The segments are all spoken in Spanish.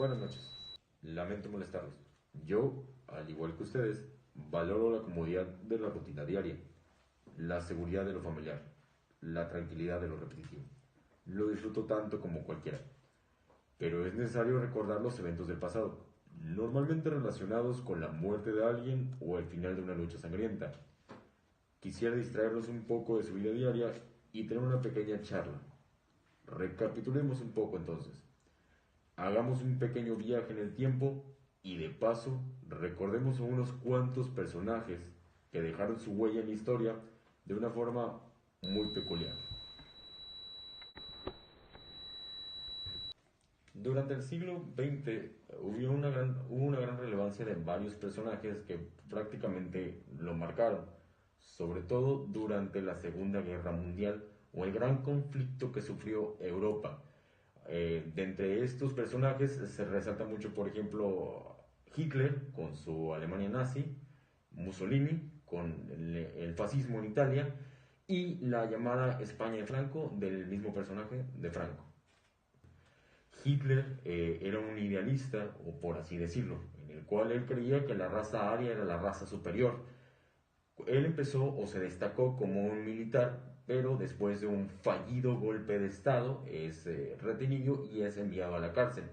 Buenas noches. Lamento molestarlos. Yo, al igual que ustedes, valoro la comodidad de la rutina diaria, la seguridad de lo familiar, la tranquilidad de lo repetitivo. Lo disfruto tanto como cualquiera. Pero es necesario recordar los eventos del pasado, normalmente relacionados con la muerte de alguien o el final de una lucha sangrienta. Quisiera distraerlos un poco de su vida diaria y tener una pequeña charla. Recapitulemos un poco entonces. Hagamos un pequeño viaje en el tiempo y de paso recordemos a unos cuantos personajes que dejaron su huella en la historia de una forma muy peculiar. Durante el siglo XX hubo una gran relevancia de varios personajes que prácticamente lo marcaron, sobre todo durante la Segunda Guerra Mundial o el gran conflicto que sufrió Europa. De entre estos personajes se resalta mucho, por ejemplo, Hitler con su Alemania nazi, Mussolini con el fascismo en Italia y la llamada España de Franco del mismo personaje de Franco. Hitler era un idealista, o por así decirlo, en el cual él creía que la raza aria era la raza superior. Él empezó o se destacó como un militar, pero después de un fallido golpe de Estado es retenido y es enviado a la cárcel.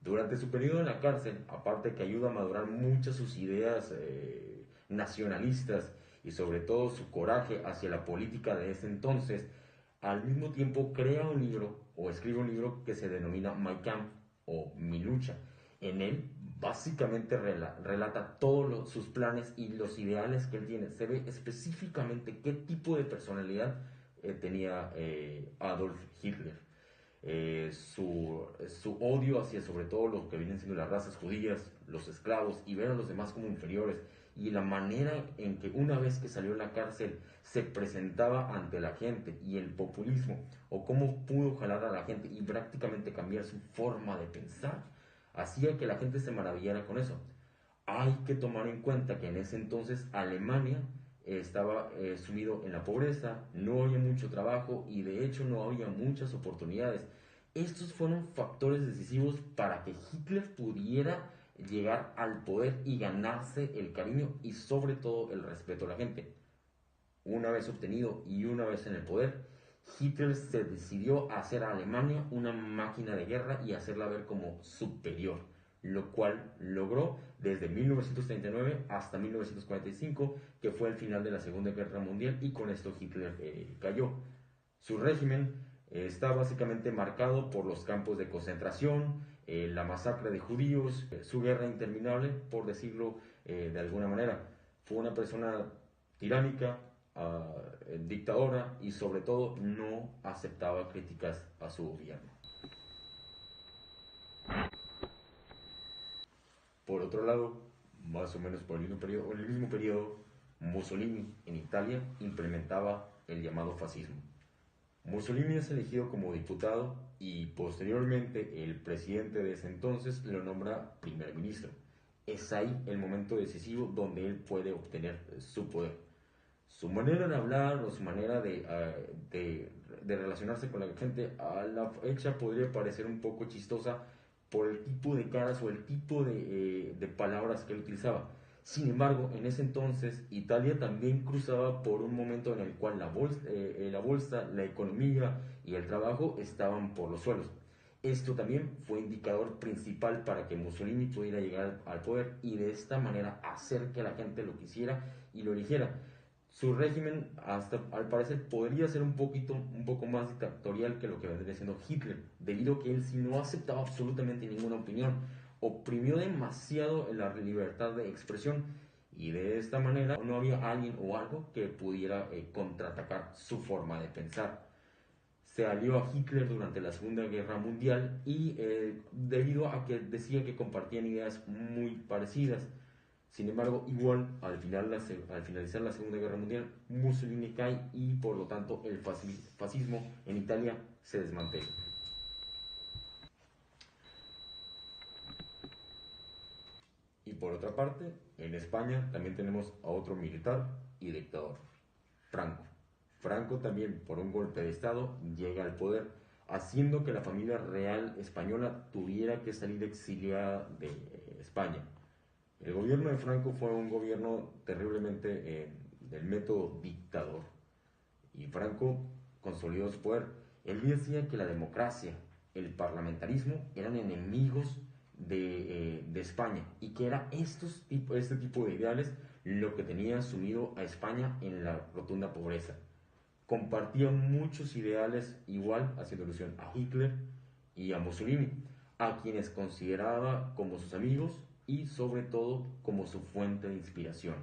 Durante su periodo en la cárcel, aparte que ayuda a madurar muchas sus ideas nacionalistas y sobre todo su coraje hacia la política de ese entonces, al mismo tiempo crea un libro o escribe un libro que se denomina My Camp o Mi Lucha. En él básicamente relata todos sus planes y los ideales que él tiene. Se ve específicamente qué tipo de personalidad tenía Adolf Hitler. Su odio hacia sobre todo lo que vienen siendo las razas judías, los esclavos y ver a los demás como inferiores, y la manera en que una vez que salió de la cárcel se presentaba ante la gente y el populismo, o cómo pudo jalar a la gente y prácticamente cambiar su forma de pensar, hacía que la gente se maravillara con eso. Hay que tomar en cuenta que en ese entonces Alemania estaba sumido en la pobreza, no había mucho trabajo y de hecho no había muchas oportunidades. Estos fueron factores decisivos para que Hitler pudiera llegar al poder y ganarse el cariño y sobre todo el respeto de la gente. Una vez obtenido y una vez en el poder, Hitler se decidió a hacer a Alemania una máquina de guerra y hacerla ver como superior, lo cual logró desde 1939 hasta 1945, que fue el final de la Segunda Guerra Mundial, y con esto Hitler cayó. Su régimen está básicamente marcado por los campos de concentración, la masacre de judíos, su guerra interminable, por decirlo de alguna manera. Fue una persona tiránica, dictadora y sobre todo no aceptaba críticas a su gobierno. Por otro lado, más o menos por el mismo periodo, Mussolini en Italia implementaba el llamado fascismo. Mussolini es elegido como diputado y posteriormente el presidente de ese entonces lo nombra primer ministro. Es ahí el momento decisivo donde él puede obtener su poder. Su manera de hablar o su manera de relacionarse con la gente a la fecha podría parecer un poco chistosa por el tipo de caras o el tipo de palabras que él utilizaba. Sin embargo, en ese entonces Italia también cruzaba por un momento en el cual la bolsa, la economía y el trabajo estaban por los suelos. Esto también fue indicador principal para que Mussolini pudiera llegar al poder y de esta manera hacer que la gente lo quisiera y lo eligiera. Su régimen, hasta al parecer, podría ser un poco más dictatorial que lo que vendría siendo Hitler, debido a que él sí no aceptaba absolutamente ninguna opinión, oprimió demasiado la libertad de expresión y de esta manera no había alguien o algo que pudiera contraatacar su forma de pensar. Se alió a Hitler durante la Segunda Guerra Mundial y debido a que decía que compartían ideas muy parecidas. Sin embargo, igual al finalizar la Segunda Guerra Mundial, Mussolini cae y por lo tanto el fascismo en Italia se desmantela. Y por otra parte, en España también tenemos a otro militar y dictador, Franco. Franco también por un golpe de estado llega al poder. haciendo que la familia real española tuviera que salir exiliada de España. El gobierno de Franco fue un gobierno terriblemente del método dictador, y Franco consolidó su poder. Él decía que la democracia, el parlamentarismo eran enemigos de España, y que era este tipo de ideales lo que tenía sumido a España en la rotunda pobreza. Compartía muchos ideales, igual haciendo alusión a Hitler y a Mussolini, a quienes consideraba como sus amigos y sobre todo como su fuente de inspiración.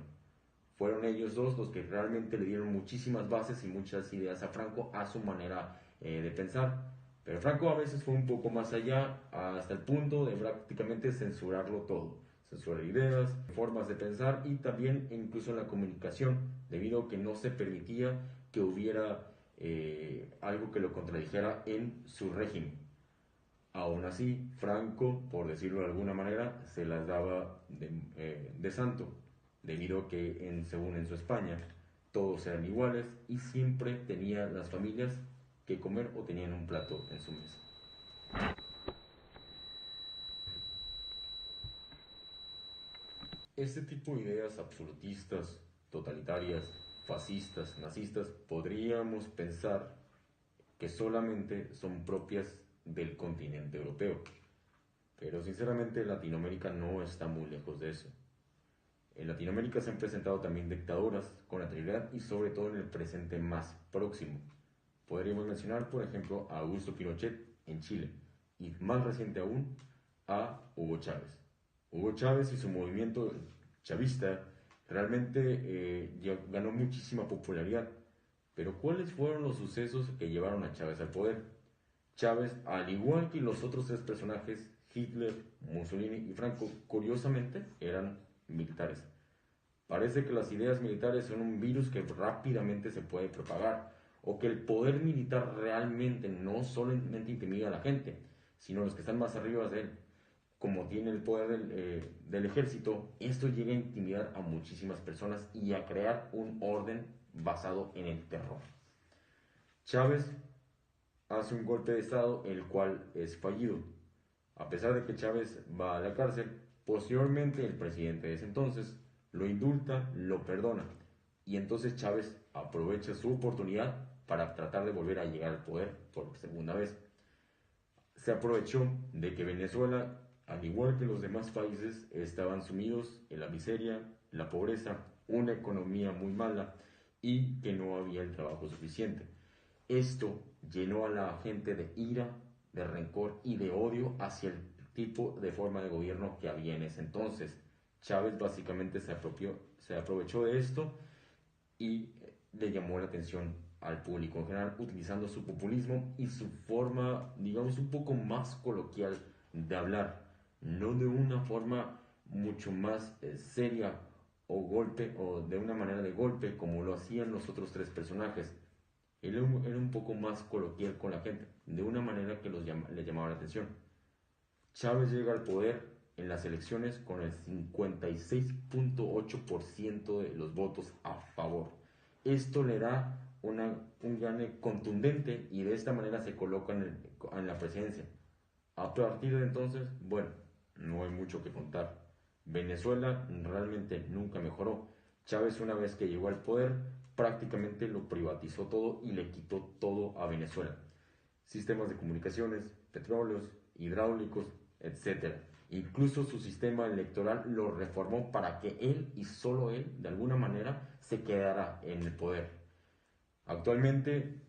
Fueron ellos dos los que realmente le dieron muchísimas bases y muchas ideas a Franco, a su manera de pensar. Pero Franco a veces fue un poco más allá, hasta el punto de prácticamente censurarlo todo. Censurar ideas, formas de pensar y también incluso en la comunicación, debido a que no se permitía que hubiera algo que lo contradijera en su régimen. Aún así, Franco, por decirlo de alguna manera, se las daba de santo, debido a que, según en su España, todos eran iguales y siempre tenían las familias que comer o tenían un plato en su mesa. Este tipo de ideas absolutistas, totalitarias, fascistas, nazistas, podríamos pensar que solamente son propias del continente europeo. Pero sinceramente Latinoamérica no está muy lejos de eso. En Latinoamérica se han presentado también dictaduras con anterioridad y sobre todo en el presente más próximo. Podríamos mencionar, por ejemplo, a Augusto Pinochet en Chile y más reciente aún a Hugo Chávez. Hugo Chávez y su movimiento chavista realmente ganó muchísima popularidad. Pero ¿cuáles fueron los sucesos que llevaron a Chávez al poder? Chávez, al igual que los otros tres personajes, Hitler, Mussolini y Franco, curiosamente eran militares. Parece que las ideas militares son un virus que rápidamente se puede propagar, o que el poder militar realmente no solamente intimida a la gente, sino a los que están más arriba de él. Como tiene el poder del ejército, esto llega a intimidar a muchísimas personas y a crear un orden basado en el terror. Chávez hace un golpe de estado, el cual es fallido. A pesar de que Chávez va a la cárcel, posteriormente el presidente de ese entonces lo indulta, lo perdona, y entonces Chávez aprovecha su oportunidad para tratar de volver a llegar al poder por segunda vez. Se aprovechó de que Venezuela, al igual que los demás países, estaban sumidos en la miseria, la pobreza, una economía muy mala y que no había el trabajo suficiente. Esto llenó a la gente de ira, de rencor y de odio hacia el tipo de forma de gobierno que había en ese entonces. Chávez básicamente se aprovechó de esto y le llamó la atención al público en general, utilizando su populismo y su forma, digamos, un poco más coloquial de hablar, no de una forma mucho más seria o de una manera de golpe como lo hacían los otros tres personajes. Él era un poco más coloquial con la gente, de una manera que le llamaba la atención. Chávez llega al poder en las elecciones con el 56.8% de los votos a favor. Esto le da un gane contundente y de esta manera se coloca en la presidencia. A partir de entonces, bueno, no hay mucho que contar. Venezuela realmente nunca mejoró. Chávez, una vez que llegó al poder, prácticamente lo privatizó todo y le quitó todo a Venezuela. Sistemas de comunicaciones, petróleos, hidráulicos, etc. Incluso su sistema electoral lo reformó para que él y solo él, de alguna manera, se quedara en el poder. Actualmente,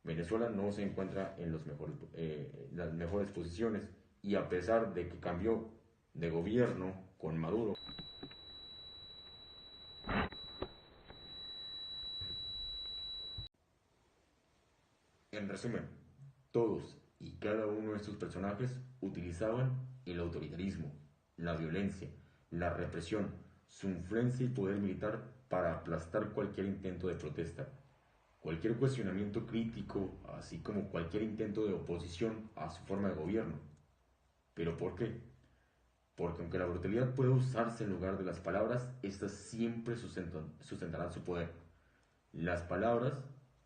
Venezuela no se encuentra en las mejores posiciones, y a pesar de que cambió de gobierno con Maduro, en resumen, todos y cada uno de estos personajes utilizaban el autoritarismo, la violencia, la represión, su influencia y poder militar para aplastar cualquier intento de protesta, cualquier cuestionamiento crítico, así como cualquier intento de oposición a su forma de gobierno. ¿Pero por qué? Porque aunque la brutalidad puede usarse en lugar de las palabras, estas siempre sustentarán su poder. Las palabras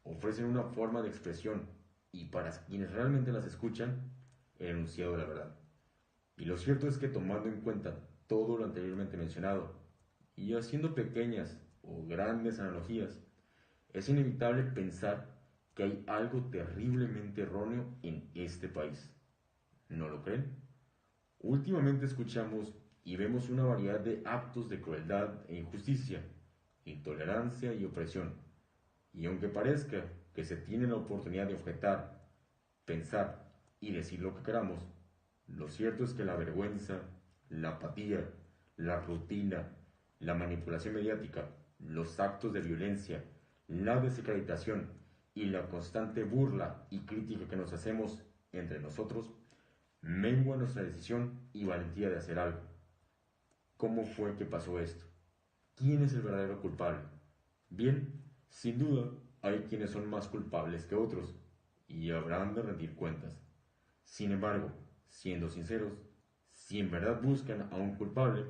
ofrecen una forma de expresión, y para quienes realmente las escuchan, el enunciado de la verdad. Y lo cierto es que tomando en cuenta todo lo anteriormente mencionado y haciendo pequeñas o grandes analogías, es inevitable pensar que hay algo terriblemente erróneo en este país. ¿No lo creen? Últimamente escuchamos y vemos una variedad de actos de crueldad e injusticia, intolerancia y opresión. Y aunque parezca que se tiene la oportunidad de objetar, pensar y decir lo que queramos, lo cierto es que la vergüenza, la apatía, la rutina, la manipulación mediática, los actos de violencia, la desacreditación y la constante burla y crítica que nos hacemos entre nosotros mengua nuestra decisión y valentía de hacer algo. ¿Cómo fue que pasó esto? ¿Quién es el verdadero culpable? Bien, sin duda, hay quienes son más culpables que otros y habrán de rendir cuentas. Sin embargo, siendo sinceros, si en verdad buscan a un culpable,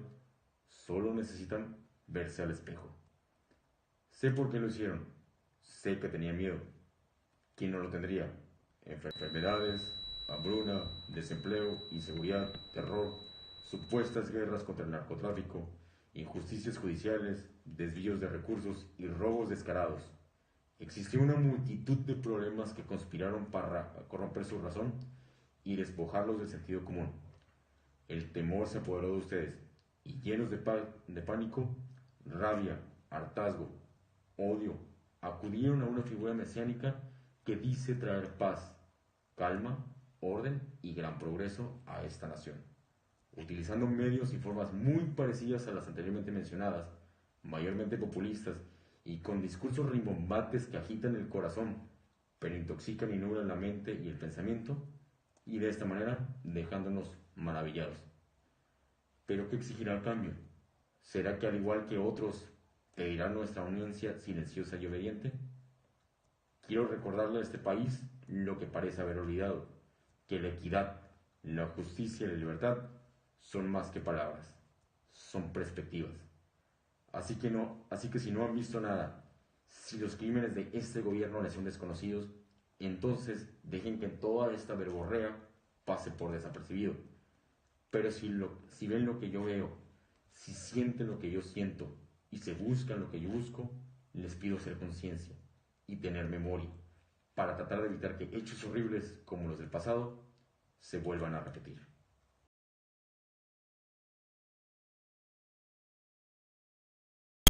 solo necesitan verse al espejo. Sé por qué lo hicieron, sé que tenía miedo. ¿Quién no lo tendría? Enfermedades, hambruna, desempleo, inseguridad, terror, supuestas guerras contra el narcotráfico, injusticias judiciales, desvíos de recursos y robos descarados. Existió una multitud de problemas que conspiraron para corromper su razón y despojarlos del sentido común. El temor se apoderó de ustedes y llenos de pánico, rabia, hartazgo, odio, acudieron a una figura mesiánica que dice traer paz, calma, orden y gran progreso a esta nación. Utilizando medios y formas muy parecidas a las anteriormente mencionadas, mayormente populistas y con discursos rimbombantes que agitan el corazón, pero intoxican y nublan la mente y el pensamiento, y de esta manera dejándonos maravillados. ¿Pero qué exigirá el cambio? ¿Será que al igual que otros pedirá nuestra anuencia silenciosa y obediente? Quiero recordarle a este país lo que parece haber olvidado, que la equidad, la justicia y la libertad son más que palabras, son perspectivas. Así que si no han visto nada, si los crímenes de este gobierno les son desconocidos, entonces dejen que toda esta verborrea pase por desapercibido. Pero si ven lo que yo veo, si sienten lo que yo siento y se buscan lo que yo busco, les pido ser conciencia y tener memoria para tratar de evitar que hechos horribles como los del pasado se vuelvan a repetir.